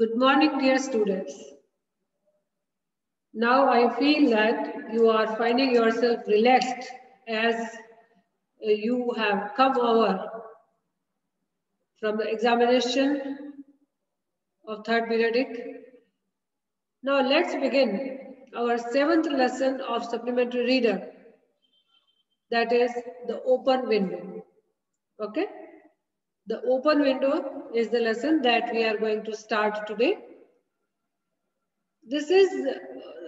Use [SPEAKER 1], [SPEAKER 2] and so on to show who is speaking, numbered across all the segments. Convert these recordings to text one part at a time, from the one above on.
[SPEAKER 1] Good morning, dear students. Now I feel that you are finding yourself relaxed as you have come over from the examination of third periodic. Now let's begin our 7th lesson of supplementary reader, that is the open window. Okay? The open window is the lesson that we are going to start today. This is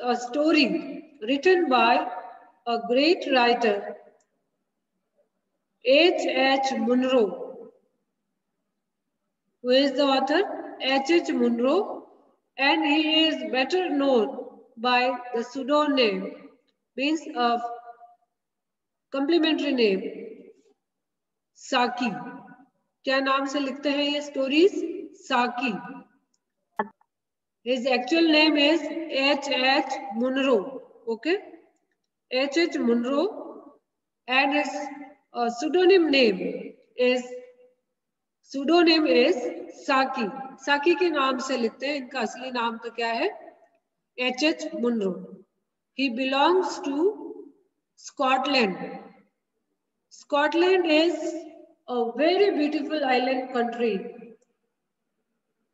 [SPEAKER 1] a story written by a great writer, H. Munro. Who is the author? H. Munro, and he is better known by the pseudonym, means of complimentary name, साकी. क्या नाम से लिखते हैं ये stories? साकी. His actual name is H. Munro. Okay, H. Munro, and his pseudonym name is साकी. साकी के नाम से लिखते हैं. इनका असली नाम तो क्या है? H. Munro. He belongs to Scotland. Scotland is a very beautiful island country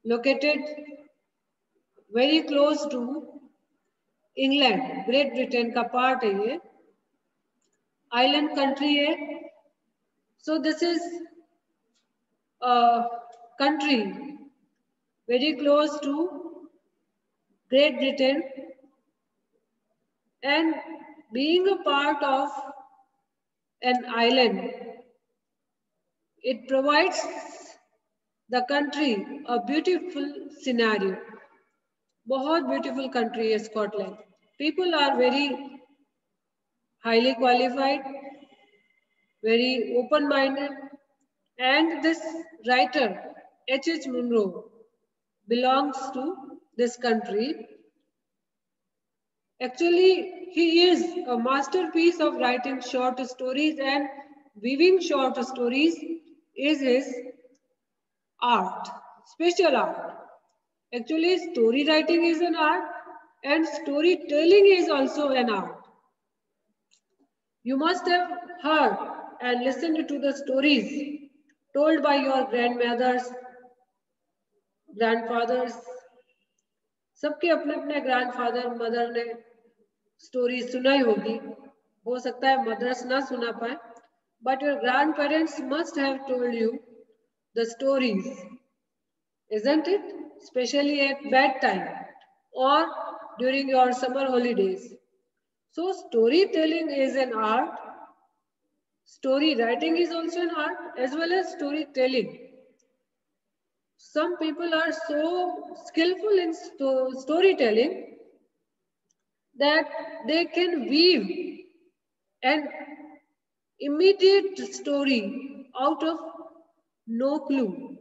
[SPEAKER 1] located very close to England. Great Britain का part है ये. Island country है. So this is a country very close to Great Britain, and being a part of an island, it provides the country a beautiful scenario. बहुत beautiful country है Scotland. People are very highly qualified, very open-minded, and this writer, H. Munro, belongs to this country. Actually, he is a masterpiece of writing short stories, and weaving short stories is his art, special art. Actually, story writing is an art, and storytelling is also an art. You must have heard and listened to the stories told by your grandmothers, grandfathers. सबके अपने अपने grandfather mother ने story सुनाई होगी. हो सकता है mother's ना सुना पाए, but your grandparents must have told you the stories, isn't it? Especially at bedtime or during your summer holidays. So storytelling is an art. Story writing is also an art, as well as storytelling. Some people are so skillful in storytelling that they can weave an immediate story out of no clue.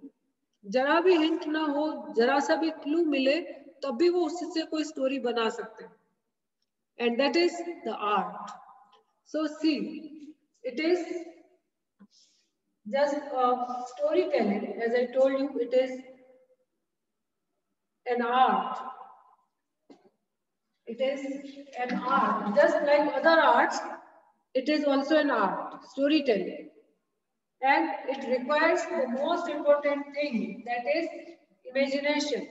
[SPEAKER 1] जरा भी hint ना हो, जरा सा भी clue मिले, तब भी वो उससे कोई स्टोरी बना सकते हैं. And that is the art. So see, it is just a storytelling. As I told you, it is an art. It is an art. Just like other arts, it is also an art, storytelling. And it requires the most important thing, that is imagination.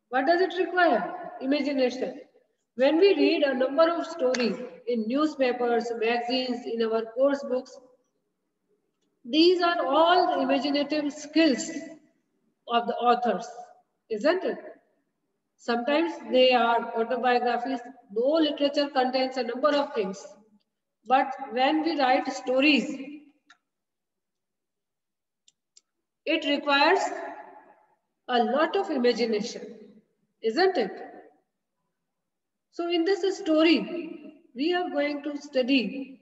[SPEAKER 1] What does it require? Imagination. When we read a number of stories in newspapers, magazines, in our course books, these are all the imaginative skills of the authors, isn't it? Sometimes they are autobiographies. No literature contains a number of things. But when we write stories, it requires a lot of imagination, isn't it? So in this story, we are going to study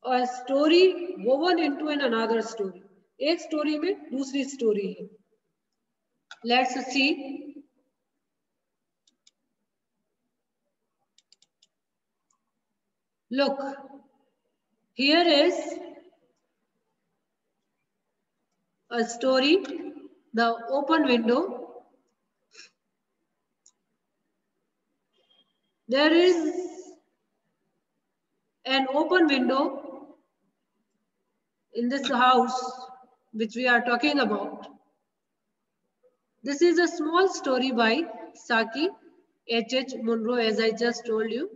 [SPEAKER 1] a story woven into another story. एक story में दूसरी story है. Let's see. Look, here is a story, The Open Window, There is an open window in this house which we are talking about. This is a small story by Saki H.H. Munro, as I just told you.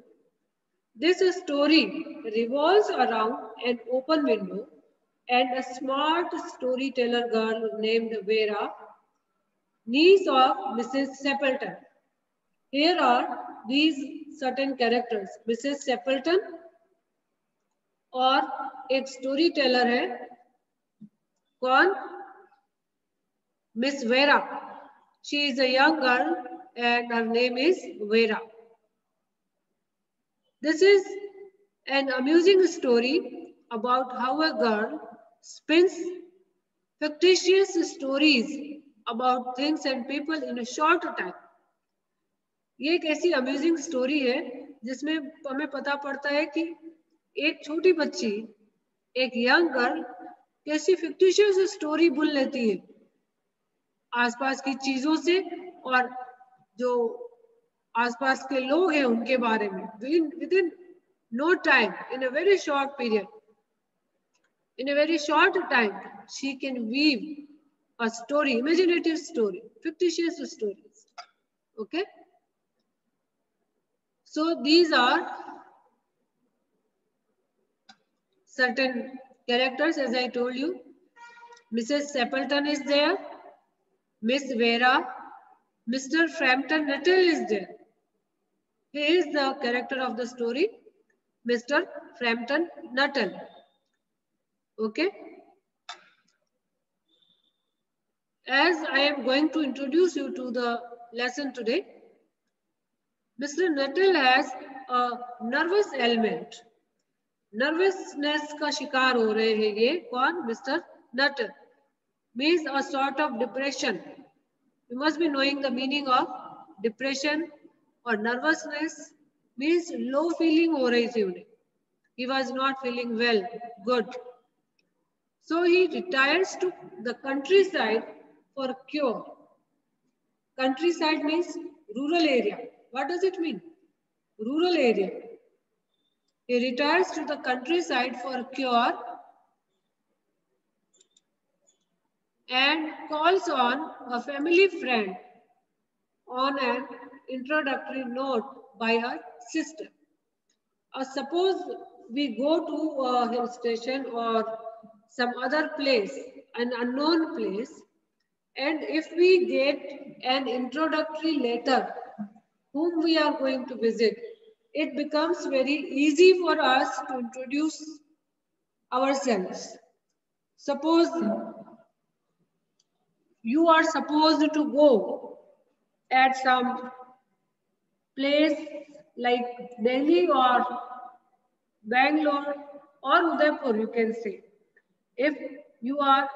[SPEAKER 1] This story revolves around an open window and a smart storyteller girl named Vera, niece of Mrs. Stapleton. Here are these certain characters. Mrs. Stapleton और एक story teller है कौन? Miss Vera. She is a young girl and her name is Vera. This is an amusing story about how a girl spins fictitious stories about things and people in a short time. ये एक ऐसी amusing story है जिसमें हमें पता पड़ता है कि एक छोटी बच्ची, एक यंग गर्ल कैसी फिक्टिशियस स्टोरी बुन लेती है आसपास की चीजों से और जो आसपास के लोग हैं उनके बारे में within no time, in a very short period, in a very short time she can weave a story, imaginative story, fictitious stories. Okay, so these are certain characters, as I told you. Mrs. Stapleton is there, Miss Vera, Mr. Frampton Nuttall is there. He is the character of the story, Mr. Frampton Nuttall. Okay. As I am going to introduce you to the lesson today, Mr. Nuttall has a nervous ailment. Nervousness का शिकार हो रहे हैं ये कौन? Mister Nuttall. Means a sort of depression. You must be knowing the meaning of depression और nervousness. Means low feeling हो रही थी उन्हें. He was not feeling well good. So he retires to the countryside for cure. Countryside means rural area. What does it mean? Rural area. He retires to the countryside for cure and calls on a family friend on an introductory note by her sister. Suppose we go to a hill station or some other place, an unknown place, and if we get an introductory letter whom we are going to visit, it becomes very easy for us to introduce ourselves. Suppose you are supposed to go at some place like Delhi or Bangalore or Udaipur, you can say. If you are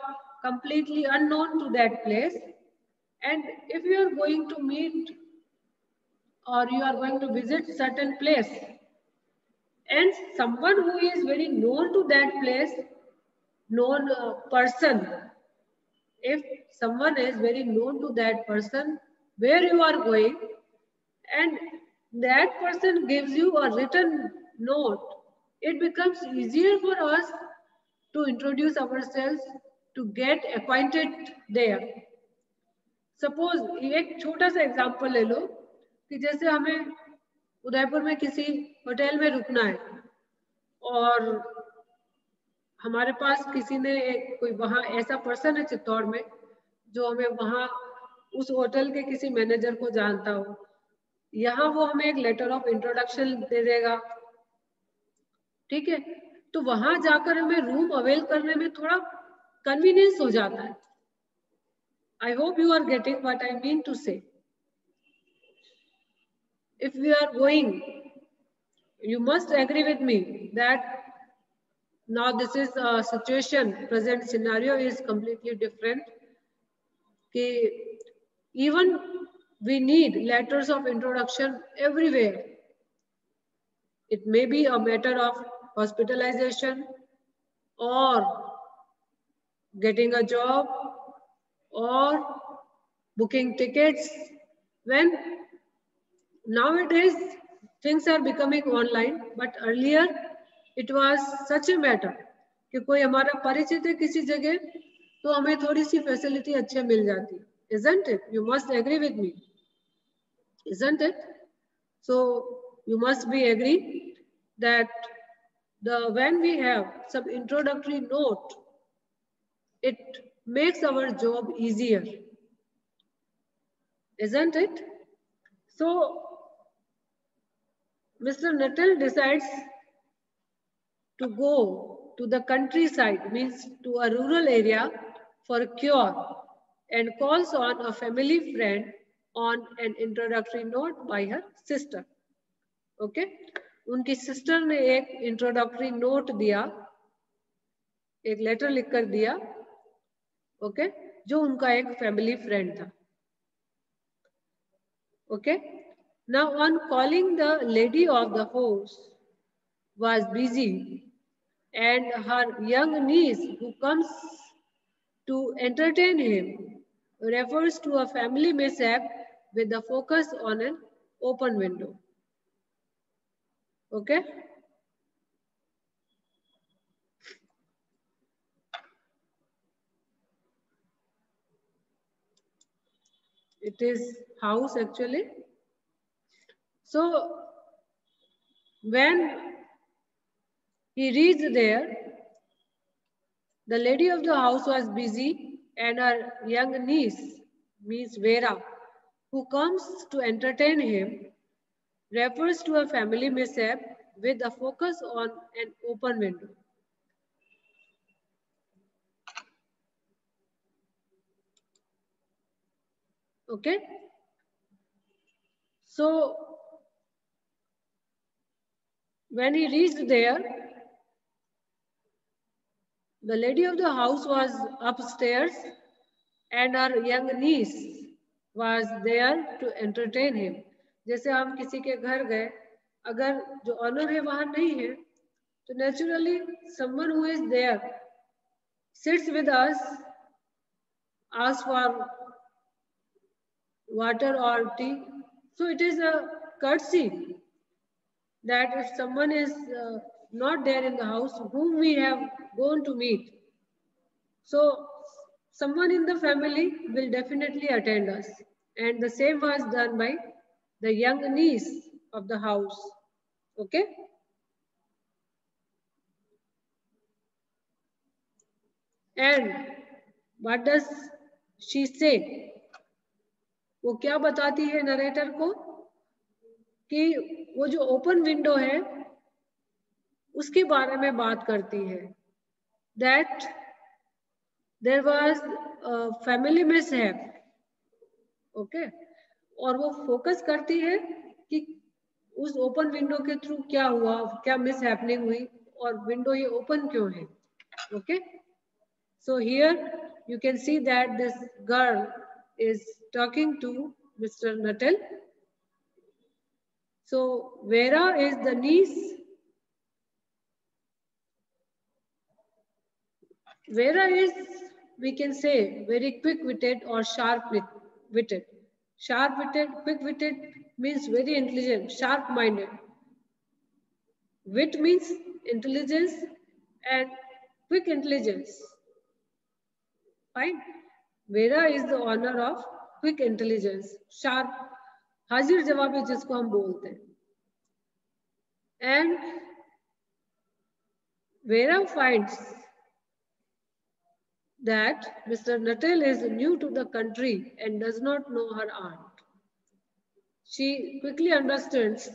[SPEAKER 1] completely unknown to that place, and if you are going to meet or you are going to visit certain place and someone who is very known to that place, known person, if someone is very known to that person where you are going and that person gives you a written note, it becomes easier for us to introduce ourselves, to get acquainted there. Suppose एक छोटा सा example ले लो कि जैसे हमें उदयपुर में किसी hotel में रुकना है और हमारे पास किसी ने कोई वहाँ ऐसा पर्सन है चित्तौड़ में जो हमें वहाँ उस होटल के किसी मैनेजर को जानता हो. यहाँ वो हमें एक लेटर ऑफ इंट्रोडक्शन दे देगा. ठीक है, तो वहां जाकर हमें रूम अवेल करने में थोड़ा कन्वीनियंस हो जाता है. I hope you are getting what I mean to say. If we are going, you must agree with me that now this is a situation, present scenario is completely different. Even we need letters of introduction everywhere. It may be a matter of hospitalization or getting a job or booking tickets. When nowadays things are becoming online, but earlier it was such a matter कि कोई हमारा परिचित है किसी जगह तो हमें थोड़ी सी फैसिलिटी अच्छे मिल जाती, isn't it? You must agree with me, isn't it? So you must be agree that when we have some introductory note, it makes our job easier, isn't it? So Mr. Nuttall decides to go to the countryside, means to a rural area for a cure, and calls on a family friend on an introductory note by her sister. Okay? उनकी sister ने एक introductory note दिया, एक letter लिखकर दिया, okay, जो उनका एक फैमिली फ्रेंड था. Okay? Now on calling, the lady of the house was busy, and her young niece who comes to entertain him refers to a family mishap with the focus on an open window. Okay? It is house actually. So when he reached there, the lady of the house was busy, and her young niece, Miss Vera, who comes to entertain him, refers to a family mishap with a focus on an open window. Okay? So, when he reached there, the lady of the house was upstairs and her young niece was there to entertain him. जैसे हम किसी के घर गए, अगर जो honour है वहां नहीं है, तो naturally someone who is there sits with us, asks for water or tea. So it is a courtesy that if someone is not there in the house whom we have gone to meet, so someone in the family will definitely attend us. And the same was done by the young niece of the house. Okay? And what does she say? वो क्या बताती है narrator को कि वो जो open window है उसके बारे में बात करती है. That there was a family mishap. Okay? और वो फोकस करती है कि उस ओपन विंडो के थ्रू क्या हुआ, क्या मिस हैपनिंग हुई और विंडो ये ओपन क्यों है. Okay, so here you can see that this girl is talking to Mister Nuttall. So Vera is the niece. Vera is, we can say, very quick-witted or sharp-witted. Sharp-witted, quick-witted means very intelligent, sharp-minded. Wit means intelligence and quick intelligence. Fine. Vera is the owner of quick intelligence, sharp, हाजिर जवाबी जिसको हम बोलते हैं. And Vera finds that Mr. Nuttall is new to the country and does not know her aunt. She quickly understands.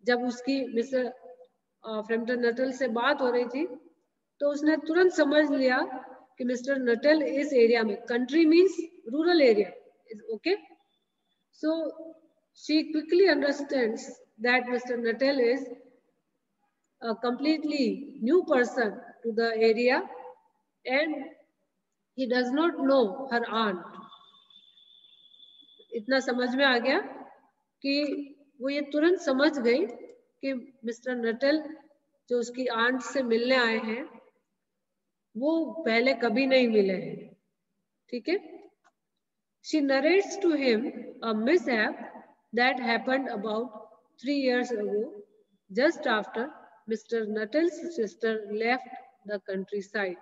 [SPEAKER 1] जब उसकी mister Frampton Nuttall से बात हो रही थी तो उसने तुरंत समझ लिया कि मिस्टर नटल इस एरिया में, country means rural area, okay. So she quickly understands that mister Nuttall is a completely new person to the area and he does not know her aunt. इतना समझ में आ गया कि वो ये तुरंत समझ गई कि मिस्टर नटल जो उसकी आंट से मिलने आए हैं वो पहले कभी नहीं मिले हैं. ठीक है. She narrates to him a mishap that happened about 3 years ago, just after Mr. Nuttall's sister left the countryside.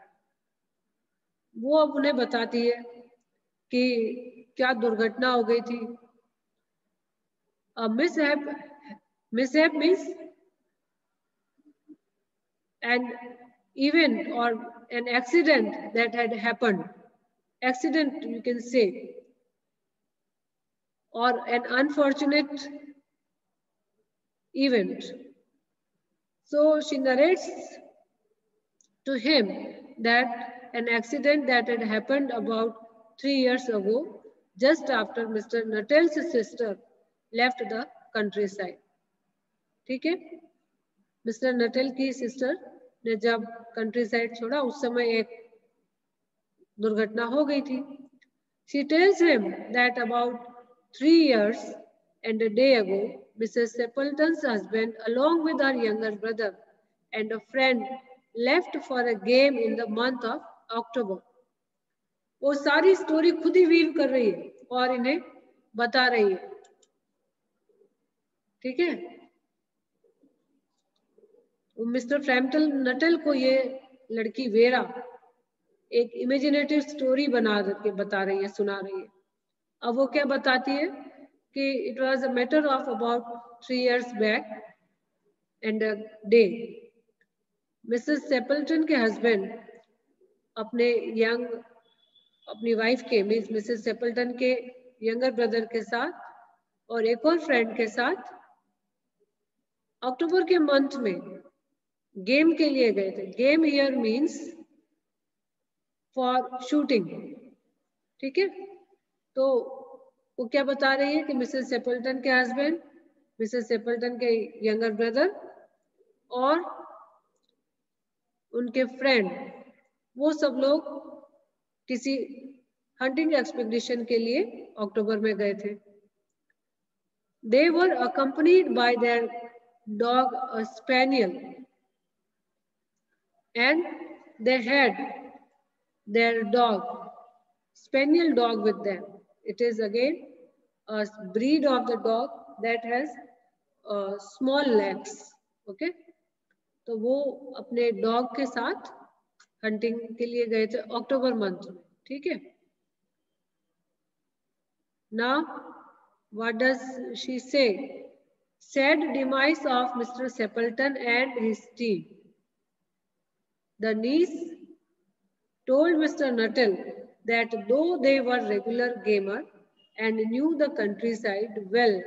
[SPEAKER 1] वो अब उन्हें बताती है कि क्या दुर्घटना हो गई थी. Mishap means an event or an accident that had happened. Accident, you can say, or an unfortunate event. So she narrates to him that an accident that had happened about 3 years ago, just after Mr. Nuttall's sister left the countryside. ठीक है? Mister Nuttall की sister ने जब countryside छोड़ा उस समय एक दुर्घटना हो गई थी. She tells him that about 3 years and a day ago, Mrs. Stapleton's husband, along with her younger brother and a friend, left for a game in the month of October. वो सारी स्टोरी खुद ही weave कर रही है और इन्हें बता रही है. ठीक है? मिस्टर फ्रैम्पटन नटल को ये लड़की वेरा एक इमेजिनेटिव स्टोरी बता रही है, सुना रही है. अब वो क्या बताती है कि it was a matter of about 3 years back and a day. Mrs Sappleton के हस्बैंड अपनी वाइफ के मीन्स मिसेस सेपल्टन के यंगर ब्रदर के साथ और एक और फ्रेंड के साथ अक्टूबर के मंथ में गेम के लिए गए थे. Game here means for shooting. ठीक है? तो वो क्या बता रही है कि मिसेस सेपल्टन के हस्बैंड, मिसेस सेपल्टन के यंगर ब्रदर और उनके फ्रेंड, वो सब लोग किसी हंटिंग एक्सपेडिशन के लिए अक्टूबर में गए थे. They were accompanied by their dog, a spaniel, and they had their dog, spaniel dog, with them. It is again a breed of the dog that has small legs. Okay? तो वो अपने dog के साथ hunting के लिए गए थे अक्टूबर month में. ठीक है? Now, what does she say? Sad demise of Mr. Stapleton and his team. The niece told Mr. Nuttall that though they were regular gamer and knew the countryside well,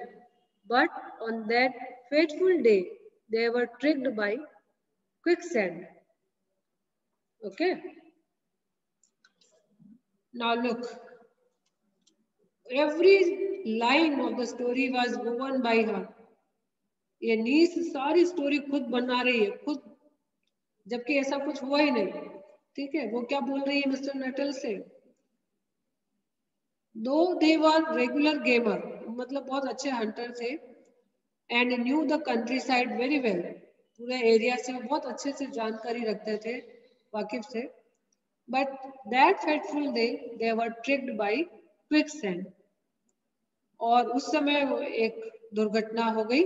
[SPEAKER 1] but on that fateful day they were tricked by quicksand. Okay? Now look, every line of the story was woven by her. ये नीस सारी story खुद बना रही है, खुद, जबकि ऐसा कुछ हुआ ही नहीं. ठीक है? वो क्या बोल रही है मिस्टर नटल से? दो दे वर रेगुलर गेमर, मतलब बहुत अच्छे हंटर थे, and knew the countryside very well, पूरे एरिया से बहुत अच्छे से जानकारी रखते थे, वाकिफ थे. But that fateful day they were tricked by quicksand, और उस समय वो एक दुर्घटना हो गई.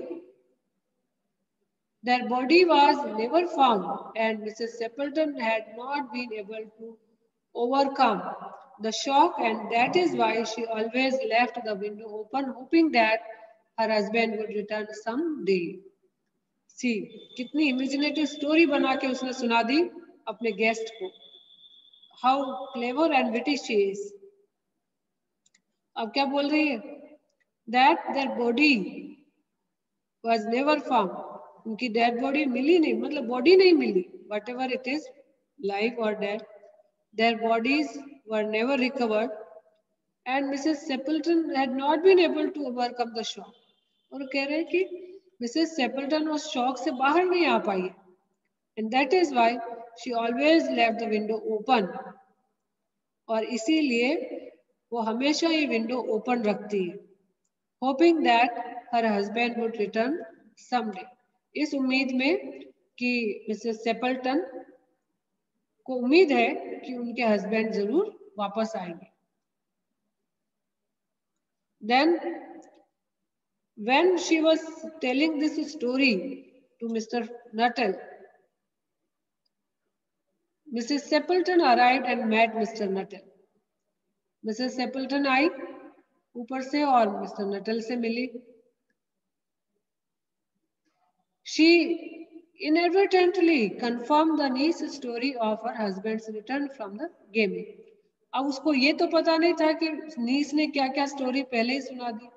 [SPEAKER 1] Their body was never found, and Mrs. Stapleton had not been able to overcome the shock, and that is why she always left the window open, hoping that her husband would return someday. See, कितनी imaginative story बना के उसने सुना दी अपने guest को. How clever and witty she is. अब क्या बोल रही है? That their body was never found. उनकी डेड बॉडी मिली नहीं, मतलब बॉडी नहीं मिली. Whatever it is, live और dead, their bodies were never recovered, and Mrs Sappleton had not been able to overcome the shock. और कह रहे हैं कि मिसेस सेपल्टन उस शॉक से बाहर नहीं आ पाई, and that is why she always left the window open. और इसीलिए वो हमेशा ये विंडो ओपन रखती है, hoping that her husband would return someday, इस उम्मीद में कि मिसेस सेपल्टन को उम्मीद है कि उनके हस्बैंड जरूर वापस आएंगे. Then When she was telling this story to Mr. Nuttall, Mrs. Stapleton arrived and met Mr. Nuttall. Mrs. Stapleton आई ऊपर से और Mr. Nuttall से मिली. She inadvertently confirmed the niece's story of her husband's return from the gaming. अब उसको ये तो पता नहीं था कि नीस ने क्या क्या स्टोरी पहले ही सुना दी,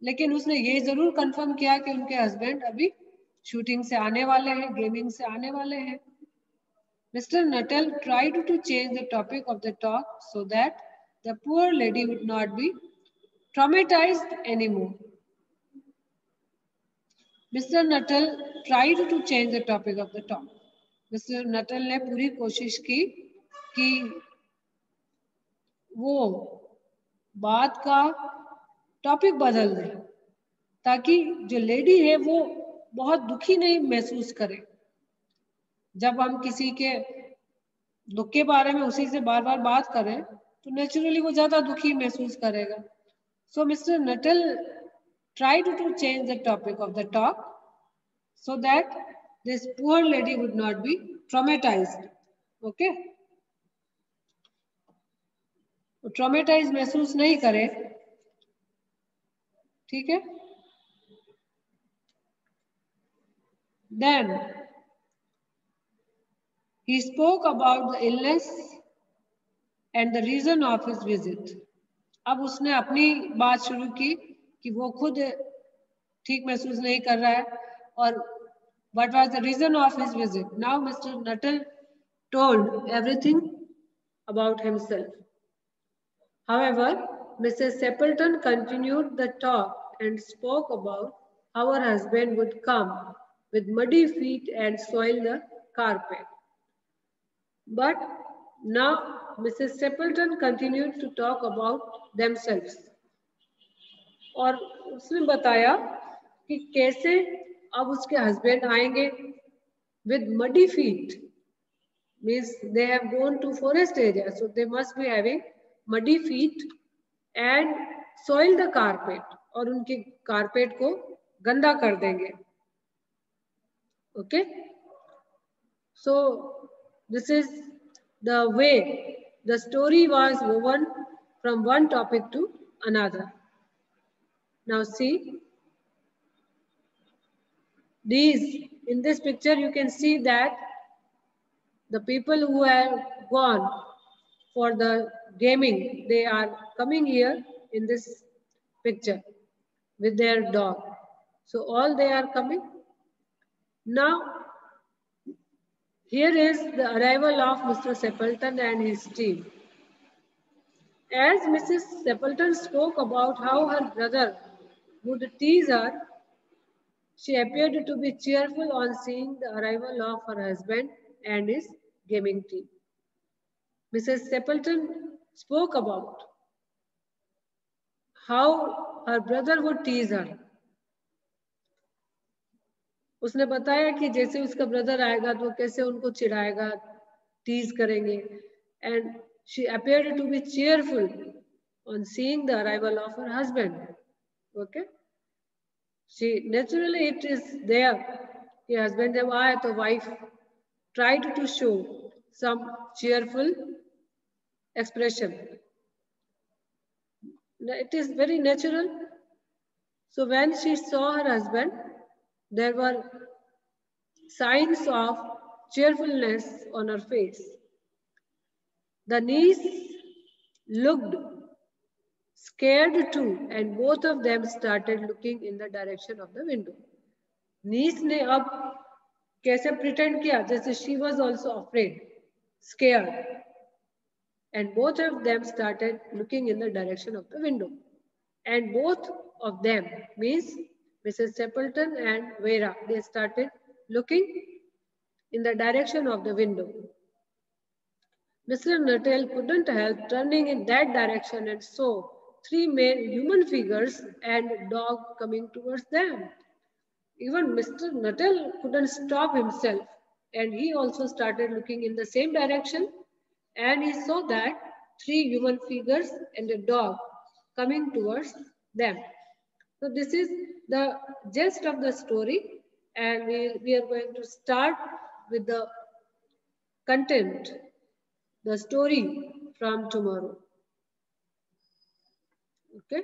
[SPEAKER 1] लेकिन उसने ये जरूर कंफर्म किया कि उनके हस्बैंड अभी शूटिंग से आने वाले हैं, गेमिंग से आने वाले हैं. Mr. Nuttall tried to change the topic of the talk so that the poor lady would not be traumatized anymore. Mr. Nuttall tried to change the topic of the talk. Mr. Nuttall ने पूरी कोशिश की कि वो बात का topic बदल दे ताकि जो लेडी है वो बहुत दुखी नहीं महसूस करे. जब हम किसी के दुख के बारे में उसी से बार बार बात करें तो नेचुरली वो ज्यादा दुखी महसूस करेगा. So Mr. Nuttall tried to change the topic of the talk so that this poor lady would not be traumatized. Okay? Traumatise महसूस नहीं करे. ठीक है. Then he spoke about the illness and the reason of his visit. अब उसने अपनी बात शुरू की कि वो खुद ठीक महसूस नहीं कर रहा है और what was the reason of his visit. Now Mr. Nuttall told everything about himself. However, Mrs. Stapleton continued the talk and spoke about how her husband would come with muddy feet and soil the carpet. But now Mrs. Stapleton continued to talk about themselves. और उसने बताया कि कैसे अब उसके husband आएंगे with muddy feet. Means they have gone to forest area, so they must be having muddy feet and soil the carpet. और उनके कारपेट को गंदा कर देंगे. Okay? So this is the way the story was woven from one topic to another. Now see, in this picture you can see that the people who have gone for the gaming, they are coming here in this picture with their dog. So all they are coming. Now here is the arrival of Mr. Stapleton and his team. As Mrs. Stapleton spoke about how her brother would tease her, she appeared to be cheerful on seeing the arrival of her husband and his gaming team. Mrs. Stapleton spoke about how her brother would tease her. उसने बताया कि जैसे उसका brother आएगा तो कैसे उनको चिढ़ाएगा, tease करेंगे. And she appeared to be cheerful on seeing the arrival of her husband. Okay? She naturally it is there कि husband जब आए तो wife tried to show some cheerful expression. It is very natural. So when she saw her husband, there were signs of cheerfulness on her face. The niece looked scared too, and both of them started looking in the direction of the window. Niece ने अब कैसे pretend किया जैसे she was also afraid, scared, and both of them started looking in the direction of the window. And both of them means Mrs. Stapleton and Vera, they started looking in the direction of the window. Mr. Nuttall couldn't help turning in that direction and saw three male human figures and a dog coming towards them. Even Mr. Nuttall couldn't stop himself, and he also started looking in the same direction, and he saw that three human figures and a dog coming towards them. So this is the gist of the story, and we are going to start with the content, the story from tomorrow. Okay.